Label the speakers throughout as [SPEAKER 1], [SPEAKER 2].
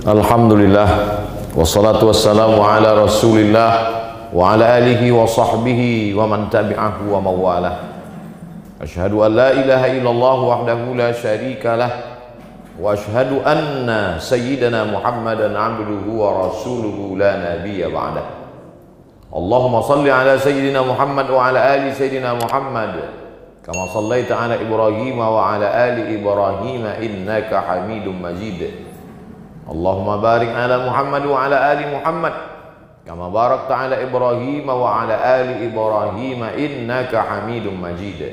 [SPEAKER 1] Alhamdulillah, wassalatu wassalamu ala rasulillah wa ala alihi wa sahbihi wa man tabi'ahu wa mawalah. Ashhadu an la ilaha illallah wahdahu la syarika lah wa ashhadu anna sayyidana Muhammadan abduhu wa rasuluhu la nabiyya ba'dah. Allahumma salli ala sayyidina Muhammad wa ala ali sayyidina Muhammad kama sallaita ala Ibrahim wa ala ali Ibrahim innaka Hamidum Majid. Allahumma barik ala Muhammad wa ala ali Muhammad kama barakta ala Ibrahim wa ala ali Ibrahim innaka Hamidum Majid.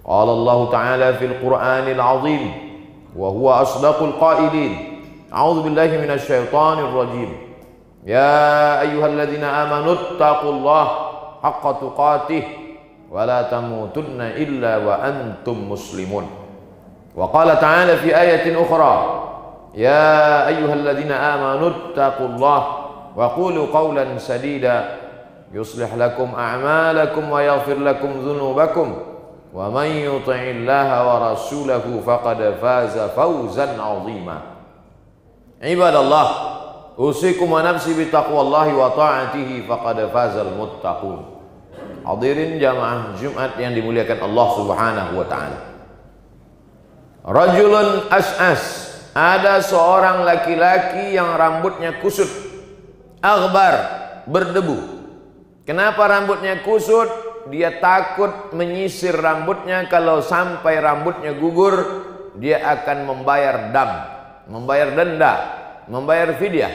[SPEAKER 1] Qala Allah Ta'ala fil Qur'anil Azim wa huwa asdaqul qailin. A'udzu billahi minasy syaithanir rajim. Ya ayyuhalladzina amanu taqullaha haqqa tuqatih wa la tamutunna illa wa antum muslimun. Wa qala ta'ala fi ayatin ukhra. Ya ayyuhalladzina amanu taqullaha wa qulu qawlan sadida yuslih lakum a'malakum wa yaghfir lakum dhunubakum wa man yuti'illaha wa rasulahu faqad faza fawzan 'azima. Ibadallah, usikum wa nafsi bitaqwallahi wa ta'atihi faqad fazal muttaqun. Hadirin jamaah Jumat yang dimuliakan Allah Subhanahu wa taala. Rajulun as'as, ada seorang laki-laki yang rambutnya kusut, aghbar, berdebu. Kenapa rambutnya kusut? Dia takut menyisir rambutnya, kalau sampai rambutnya gugur dia akan membayar dam, membayar denda, membayar fidyah.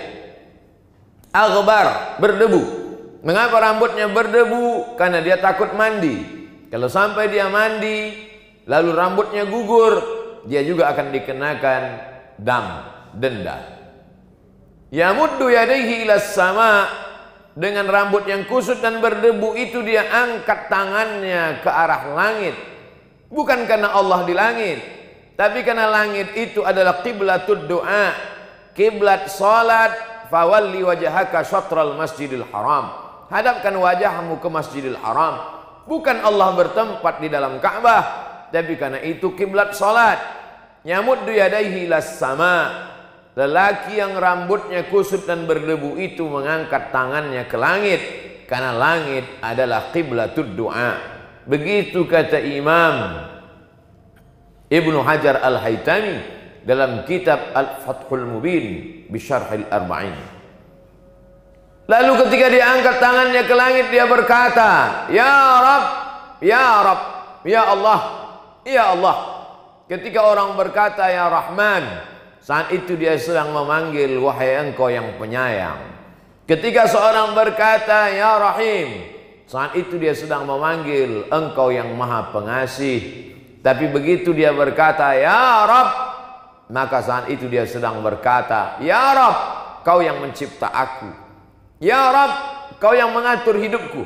[SPEAKER 1] Aghbar, berdebu. Mengapa rambutnya berdebu? Karena dia takut mandi. Kalau sampai dia mandi lalu rambutnya gugur, dia juga akan dikenakan dam, denda. Yamuddu yadayhi ilas sama, dengan rambut yang kusut dan berdebu itu dia angkat tangannya ke arah langit. Bukan karena Allah di langit, tapi karena langit itu adalah qiblatud du'a, kiblat salat. Fawalli wajhaka syatral masjidil haram, hadapkan wajahmu ke Masjidil Haram. Bukan Allah bertempat di dalam Ka'bah, tapi karena itu kiblat salat. Yamuddu yadayhi ilas sama, lelaki yang rambutnya kusut dan berdebu itu mengangkat tangannya ke langit, karena langit adalah qiblatud du'a. Begitu kata Imam Ibnu Hajar Al-Haytami dalam kitab Al-Fathul Mubin bi Syarhil Arba'in. Lalu ketika dia angkat tangannya ke langit, dia berkata, Ya Rabb, Ya Rabb, Ya Allah, Ya Allah. Ketika orang berkata Ya Rahman, saat itu dia sedang memanggil wahai engkau yang penyayang. Ketika seorang berkata Ya Rahim, saat itu dia sedang memanggil engkau yang maha pengasih. Tapi begitu dia berkata Ya Rabb, maka saat itu dia sedang berkata Ya Rabb, kau yang mencipta aku. Ya Rabb, kau yang mengatur hidupku.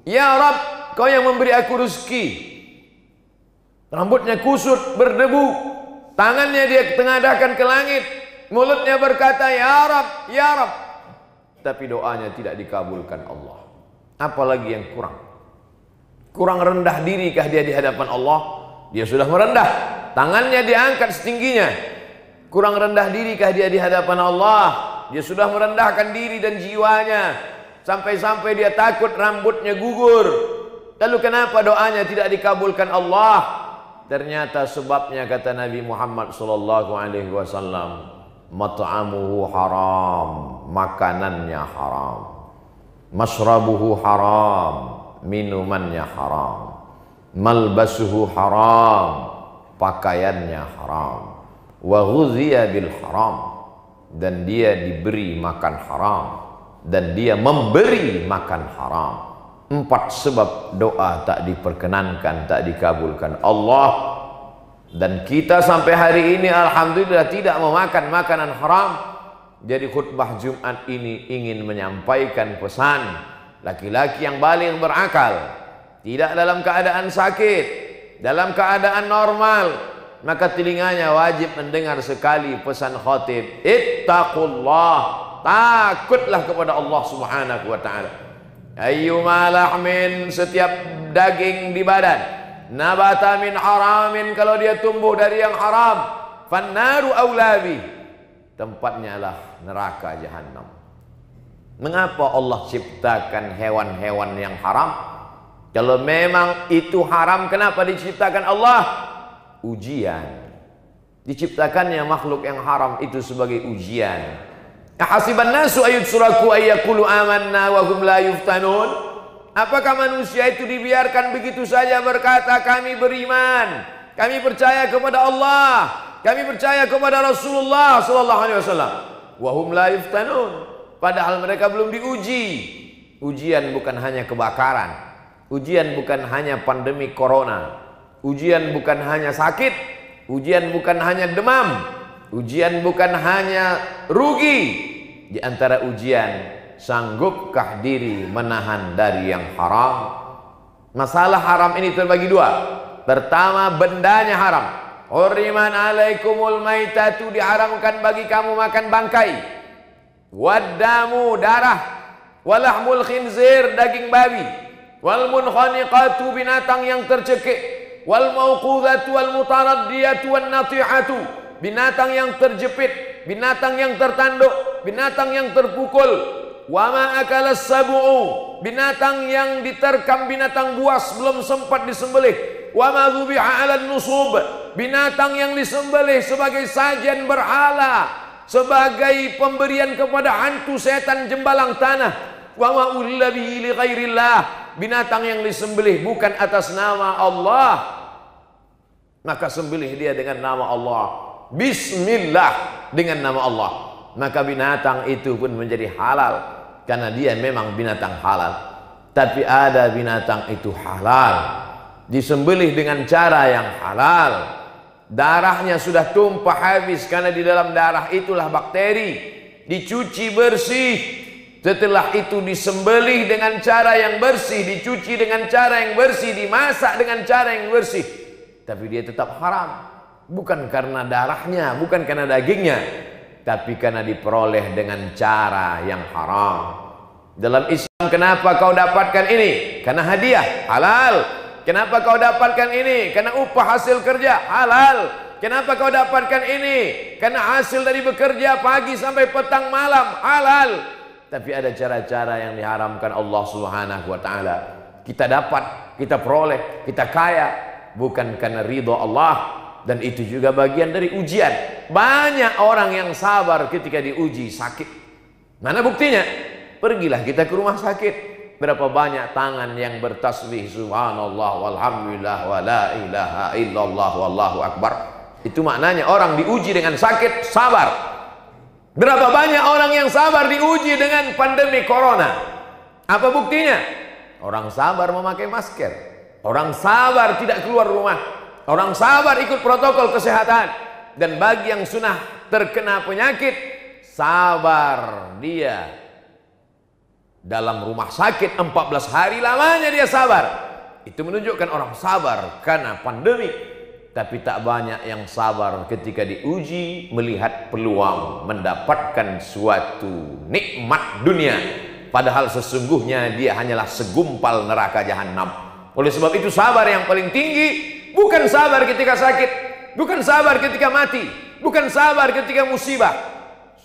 [SPEAKER 1] Ya Rabb, kau yang memberi aku rezeki. Rambutnya kusut, berdebu, tangannya dia tengadahkan ke langit, mulutnya berkata Ya Rabb, Ya Rabb, tapi doanya tidak dikabulkan Allah. Apalagi yang kurang? Kurang rendah dirikah dia di hadapan Allah? Dia sudah merendah, tangannya diangkat setingginya. Kurang rendah dirikah dia di hadapan Allah? Dia sudah merendahkan diri dan jiwanya, sampai-sampai dia takut rambutnya gugur. Lalu kenapa doanya tidak dikabulkan Allah? Ternyata sebabnya kata Nabi Muhammad sallallahu alaihi wasallam, mat'amuhu haram, makanannya haram. Mashrabuhu haram, minumannya haram. Malbasuhu haram, pakaiannya haram. Wa ghuziya bil haram, dan dia diberi makan haram, dan dia memberi makan haram. 4 sebab doa tak diperkenankan, tak dikabulkan Allah. Dan kita sampai hari ini alhamdulillah tidak memakan makanan haram. Jadi khutbah Jumat ini ingin menyampaikan pesan laki-laki yang baligh berakal, tidak dalam keadaan sakit, dalam keadaan normal, maka telinganya wajib mendengar sekali pesan khatib. Ittaqullah, takutlah kepada Allah Subhanahu wa taala. Ayyuma lahmin, setiap daging di badan, nabata min haramin, kalau dia tumbuh dari yang haram, fannaru aulabi, tempatnya adalah neraka jahanam. Mengapa Allah ciptakan hewan-hewan yang haram? Kalau memang itu haram, kenapa diciptakan Allah? Ujian. Diciptakannya makhluk yang haram itu sebagai ujian. Ahasiban nasu ayyutsraku ayyaqulu amanna wa hum la yuftanun? Apakah manusia itu dibiarkan begitu saja berkata kami beriman, kami percaya kepada Allah, kami percaya kepada Rasulullah sallallahu alaihi wasallam, wa hum la yuftanun? Padahal mereka belum diuji. Ujian bukan hanya kebakaran, ujian bukan hanya pandemi corona, ujian bukan hanya sakit, ujian bukan hanya demam, ujian bukan hanya rugi. Di antara ujian, sanggupkah diri menahan dari yang haram? Masalah haram ini terbagi dua. Pertama, bendanya haram. Hurriman alaikumul maitatu, diharamkan bagi kamu makan bangkai. Waddamu, darah. Walahmul khinzir, daging babi. Wal munkhaniqatu, binatang yang tercekik. Wal mauqudhatu wal mutaraddiyatu wan natihatu, binatang yang terjepit, binatang yang tertanduk, binatang yang terpukul. Wa ma akalas sab'u, binatang yang diterkam, binatang buas belum sempat disembelih. Wa ma dzubiha 'alan nusub, binatang yang disembelih sebagai sajian berhala, sebagai pemberian kepada hantu setan jembalang tanah. Wa ma uhilla bihi li ghairillah, binatang yang disembelih bukan atas nama Allah, maka sembelih dia dengan nama Allah, bismillah, dengan nama Allah, maka binatang itu pun menjadi halal karena dia memang binatang halal. Tapi ada binatang itu halal disembelih dengan cara yang halal, darahnya sudah tumpah habis karena di dalam darah itulah bakteri, dicuci bersih. Setelah itu disembelih dengan cara yang bersih, dicuci dengan cara yang bersih, dimasak dengan cara yang bersih. Tapi dia tetap haram. Bukan karena darahnya, bukan karena dagingnya, tapi karena diperoleh dengan cara yang haram. Dalam Islam, kenapa kau dapatkan ini? Karena hadiah, halal. Kenapa kau dapatkan ini? Karena upah hasil kerja, halal. Kenapa kau dapatkan ini? Karena hasil dari bekerja pagi sampai petang malam, halal. Tapi ada cara-cara yang diharamkan Allah Subhanahu wa ta'ala. Kita dapat, kita peroleh, kita kaya bukan karena ridho Allah, dan itu juga bagian dari ujian. Banyak orang yang sabar ketika diuji sakit. Mana buktinya? Pergilah kita ke rumah sakit. Berapa banyak tangan yang bertasbih subhanallah walhamdulillah wa la ilaha illallah wallahu akbar. Itu maknanya orang diuji dengan sakit, sabar. Berapa banyak orang yang sabar diuji dengan pandemi corona? Apa buktinya? Orang sabar memakai masker, orang sabar tidak keluar rumah, orang sabar ikut protokol kesehatan. Dan bagi yang sudah terkena penyakit, sabar dia dalam rumah sakit 14 hari lamanya dia sabar. Itu menunjukkan orang sabar karena pandemi. Tapi tak banyak yang sabar ketika diuji, melihat peluang mendapatkan suatu nikmat dunia, padahal sesungguhnya dia hanyalah segumpal neraka jahanam. Oleh sebab itu sabar yang paling tinggi bukan sabar ketika sakit, bukan sabar ketika mati, bukan sabar ketika musibah.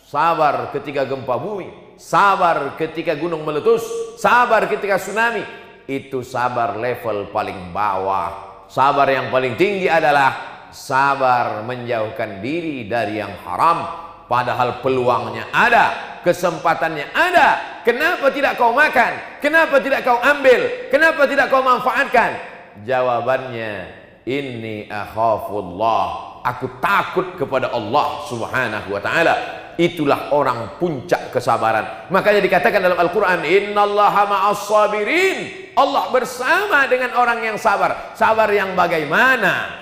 [SPEAKER 1] Sabar ketika gempa bumi, sabar ketika gunung meletus, sabar ketika tsunami. Itu sabar level paling bawah. Sabar yang paling tinggi adalah sabar menjauhkan diri dari yang haram, padahal peluangnya ada, kesempatannya ada. Kenapa tidak kau makan? Kenapa tidak kau ambil? Kenapa tidak kau manfaatkan? Jawabannya, inni akhafullah, aku takut kepada Allah Subhanahu wa ta'ala. Itulah orang puncak kesabaran. Makanya dikatakan dalam Al-Quran, innallaha ma'as sabirin, Allah bersama dengan orang yang sabar. Sabar yang bagaimana?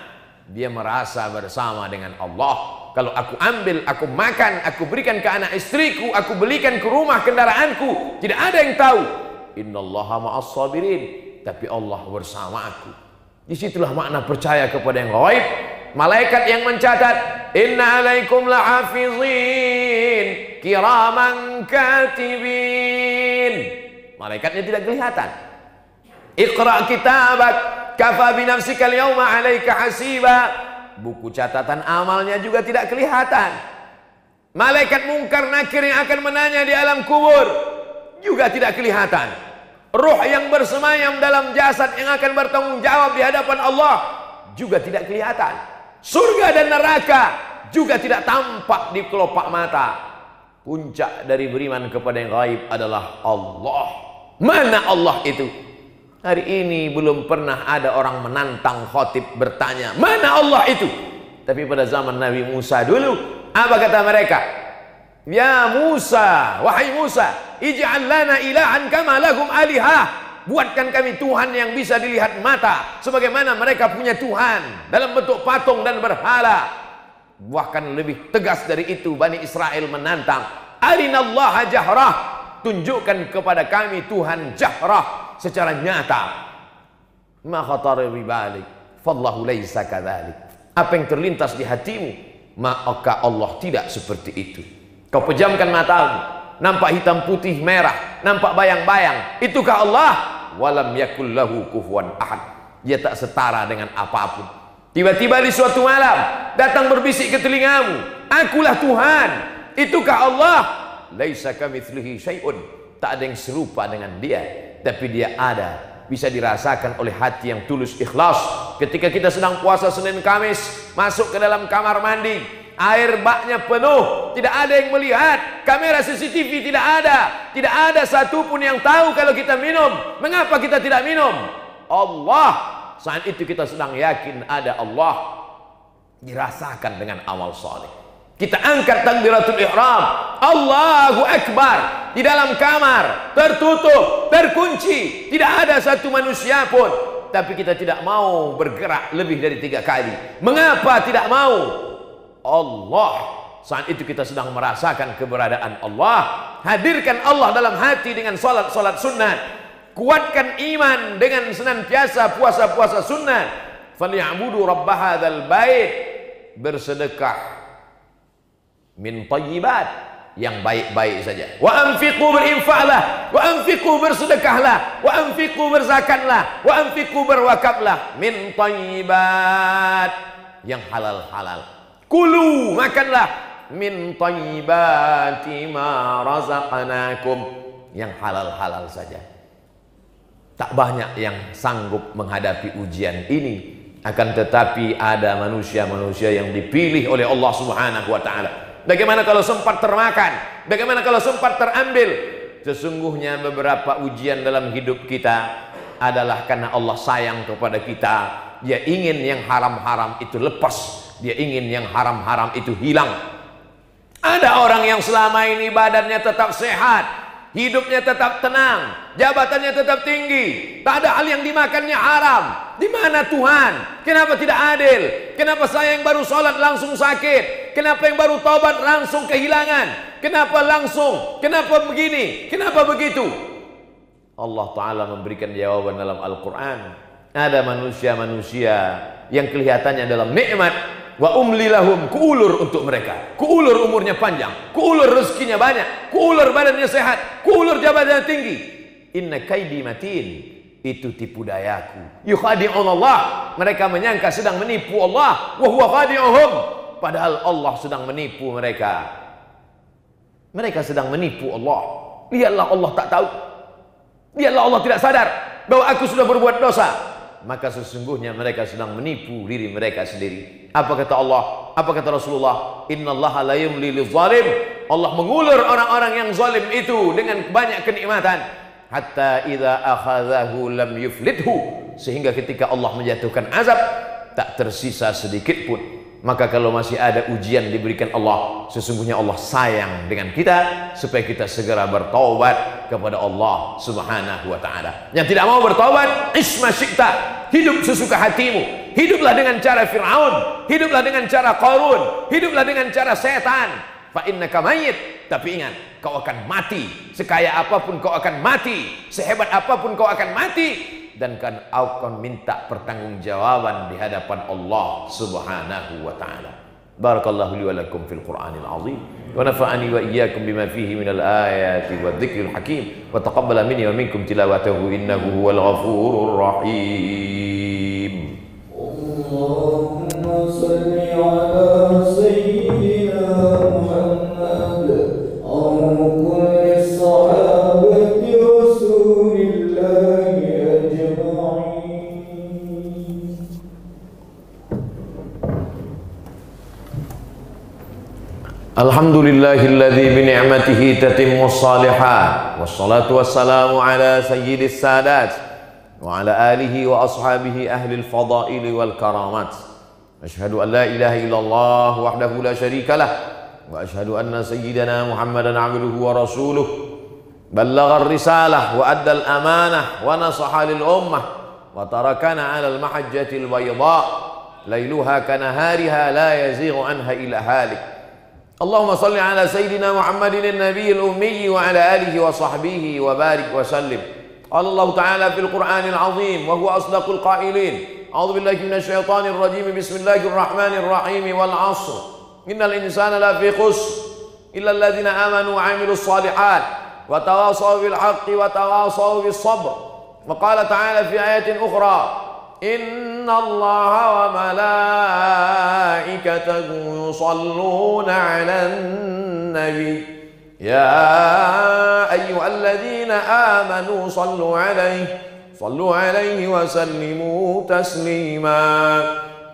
[SPEAKER 1] Dia merasa bersama dengan Allah. Kalau aku ambil, aku makan, aku berikan ke anak istriku, aku belikan ke rumah kendaraanku, tidak ada yang tahu. Innallaha ma'as sabirin, tapi Allah bersama aku. Disitulah makna percaya kepada yang gaib. Malaikat yang mencatat, inna alaikum lahafizin kiraman katibin. Malaikatnya tidak kelihatan. Iqra kitabak kafa binafsika al-yawma 'alaika hasiba. Buku catatan amalnya juga tidak kelihatan. Malaikat mungkar nakir yang akan menanya di alam kubur juga tidak kelihatan. Ruh yang bersemayam dalam jasad yang akan bertanggung jawab di hadapan Allah juga tidak kelihatan. Surga dan neraka juga tidak tampak di kelopak mata. Puncak dari beriman kepada yang gaib adalah Allah. Mana Allah itu? Hari ini belum pernah ada orang menantang khatib bertanya, mana Allah itu? Tapi pada zaman Nabi Musa dulu, apa kata mereka? Ya Musa, wahai Musa, ij'al lana ilahan kama lahum alihah. Buatkan kami Tuhan yang bisa dilihat mata, sebagaimana mereka punya Tuhan dalam bentuk patung dan berhala. Bahkan lebih tegas dari itu, Bani Israel menantang, arinallaha jahrah, tunjukkan kepada kami Tuhan jahrah, secara nyata. Ma khatara bi balik, fallahu laisa kadzalik. Apa yang terlintas di hatimu, maka Allah tidak seperti itu. Kau pejamkan matamu, nampak hitam putih merah, nampak bayang-bayang, itukah Allah? Walam yakul lahu kufuwan ahad. Dia tak setara dengan apapun. Tiba-tiba di suatu malam datang berbisik ke telingamu, akulah Tuhan, itukah Allah? Laisa kamitslihi syai'un. Tak ada yang serupa dengan dia, tapi dia ada, bisa dirasakan oleh hati yang tulus ikhlas. Ketika kita sedang puasa Senin Kamis, masuk ke dalam kamar mandi, air baknya penuh, tidak ada yang melihat, kamera CCTV tidak ada satupun yang tahu kalau kita minum. Mengapa kita tidak minum? Allah, saat itu kita sedang yakin ada Allah, dirasakan dengan amal saleh. Kita angkat takbiratul ihram, Allahu Akbar, di dalam kamar, tertutup, terkunci, tidak ada satu manusia pun. Tapi kita tidak mau bergerak lebih dari 3 kali. Mengapa tidak mau? Allah, saat itu kita sedang merasakan keberadaan Allah. Hadirkan Allah dalam hati dengan salat sunnah. Kuatkan iman dengan senantiasa puasa sunnah. Falyabudu rabb hadzal bait, bersedekah min thayyibat, yang baik-baik saja. Wa anfiqu, berinfaklah, wa anfiqu, bersedekahlah, wa anfiqu, berzakatlah, wa anfiqu, berwakaflah, min thayyibat, yang halal-halal. Kulu, makanlah, min thayyibati ma razaqnakum, yang halal-halal saja. Tak banyak yang sanggup menghadapi ujian ini, akan tetapi ada manusia-manusia yang dipilih oleh Allah Subhanahu wa taala. Bagaimana kalau sempat termakan? Bagaimana kalau sempat terambil? Sesungguhnya beberapa ujian dalam hidup kita adalah karena Allah sayang kepada kita. Dia ingin yang haram-haram itu lepas. Dia ingin yang haram-haram itu hilang. Ada orang yang selama ini badannya tetap sehat, hidupnya tetap tenang, jabatannya tetap tinggi, tak ada hal yang dimakannya haram. Di mana Tuhan? Kenapa tidak adil? Kenapa saya yang baru sholat langsung sakit? Kenapa yang baru taubat langsung kehilangan? Kenapa langsung? Kenapa begini? Kenapa begitu? Allah Ta'ala memberikan jawaban dalam Al-Quran. Ada manusia-manusia yang kelihatannya dalam nikmat, wa umli lahum, kuulur untuk mereka, kuulur umurnya panjang, kuulur rezekinya banyak, kuulur badannya sehat, kuulur jabatannya tinggi. Inna kaidi matin, itu tipu dayaku. Yukhadi'un Allah, mereka menyangka sedang menipu Allah, wa huwa khadi'uhum, padahal Allah sedang menipu mereka. Mereka sedang menipu Allah. Lihatlah Allah tak tahu, lihatlah Allah tidak sadar bahwa aku sudah berbuat dosa. Maka sesungguhnya mereka sedang menipu diri mereka sendiri. Apa kata Allah? Apa kata Rasulullah? Innallaha la yumli lizalim. Allah mengulur orang-orang yang zalim itu dengan banyak kenikmatan. Hatta idza akhadhahu lam yuflithu, sehingga ketika Allah menjatuhkan azab tak tersisa sedikit pun. Maka kalau masih ada ujian diberikan Allah, sesungguhnya Allah sayang dengan kita supaya kita segera bertaubat kepada Allah Subhanahu wa taala. Yang tidak mau bertaubat, isma syi'ta, hidup sesuka hatimu. Hiduplah dengan cara Fir'aun, hiduplah dengan cara Qarun, hiduplah dengan cara setan. Fa innaka mayyit, tapi ingat, kau akan mati. Sekaya apapun kau akan mati, sehebat apapun kau akan mati, dan kan akan minta pertanggungjawaban di hadapan Allah Subhanahu wa taala. Barakallahu li wa lakum fil Qur'anil azim wa nafa'ani wa iyyakum bima fihi minal ayati wadh-dhikril hakim wa taqabbala minni wa minkum tilawatahu innahu huwal ghafurur rahim. Allahumma shalli ala sayyidina Muhammad الذي بنعمته تتم الصالحات، والصلاة والسلام على سيد السادات وعلى آله وأصحابه أهل الفضائل والكرامات. أشهد أن لا إله إلا الله وحده لا شريك له، وأشهد أن سيدنا محمدا عبده ورسوله، بلغ الرسالة وأدى الأمانة ونصح للأمة، وتركنا على المحجة البيضاء ليلها كنهارها لا يزيغ عنها إلا هالك. اللهم صل على سيدنا محمد النبي الأمي وعلى آله وصحبه وبارك وسلم. قال الله تعالى في القرآن العظيم وهو أصدق القائلين: أعوذ بالله من الشيطان الرجيم، بسم الله الرحمن الرحيم، والعصر إن الإنسان لفي خسر إلا الذين آمنوا وعملوا الصالحات وتواصوا بالحق وتواصوا بالصبر. وقال تعالى في آية أخرى: إن الله وملائكته يصلون على النبي يا أيها الذين آمنوا صلوا عليه وسلموا تسليما.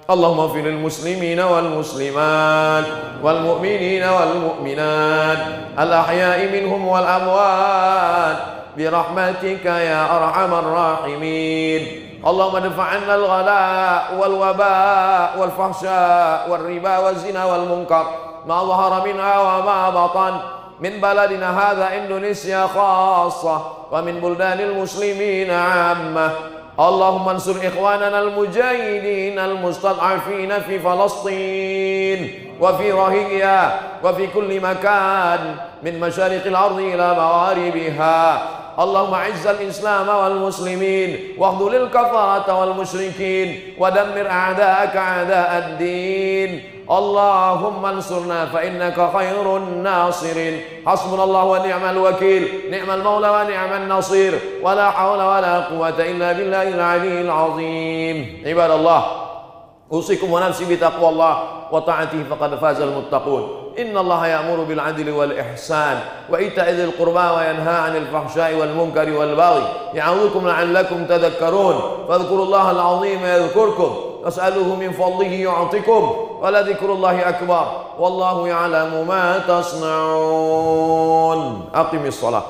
[SPEAKER 1] اللهم اغفر للمسلمين والمسلمات والمؤمنين والمؤمنات الأحياء منهم والأموات برحمتك يا أرحم الراحمين. اللهم ادفع عنا الغلاء والوباء والفحشاء والربا والزنا والمنكر ما ظهر منها وما بطن من بلدنا هذا إندونيسيا خاصة ومن بلدان المسلمين عامة. اللهم انصر إخواننا المجاهدين المستضعفين في فلسطين وفي روهينيا وفي كل مكان من مشارق الأرض إلى مغاربها. اللهم اعز الإسلام والمسلمين واخذل الكفرة والمشركين ودمر أعداءك أعداء الدين. اللهم انصرنا فإنك خير الناصرين. حسبنا الله ونعم الوكيل، نعم المولى ونعم النصير، ولا حول ولا قوة إلا بالله العلي العظيم. عباد الله، أوصيكم ونفسي بتقوى الله وطاعته فقد فاز المتقون. إن الله يأمر بالعدل والإحسان وإيتاء ذي القربى وينهى عن الفحشاء والمنكر والبغي يعظكم لعلكم تذكرون. فاذكروا الله العظيم يذكركم واسألوه من فضله يعطكم ولذكر الله أكبر والله يعلم ما تصنعون. أقم الصلاة.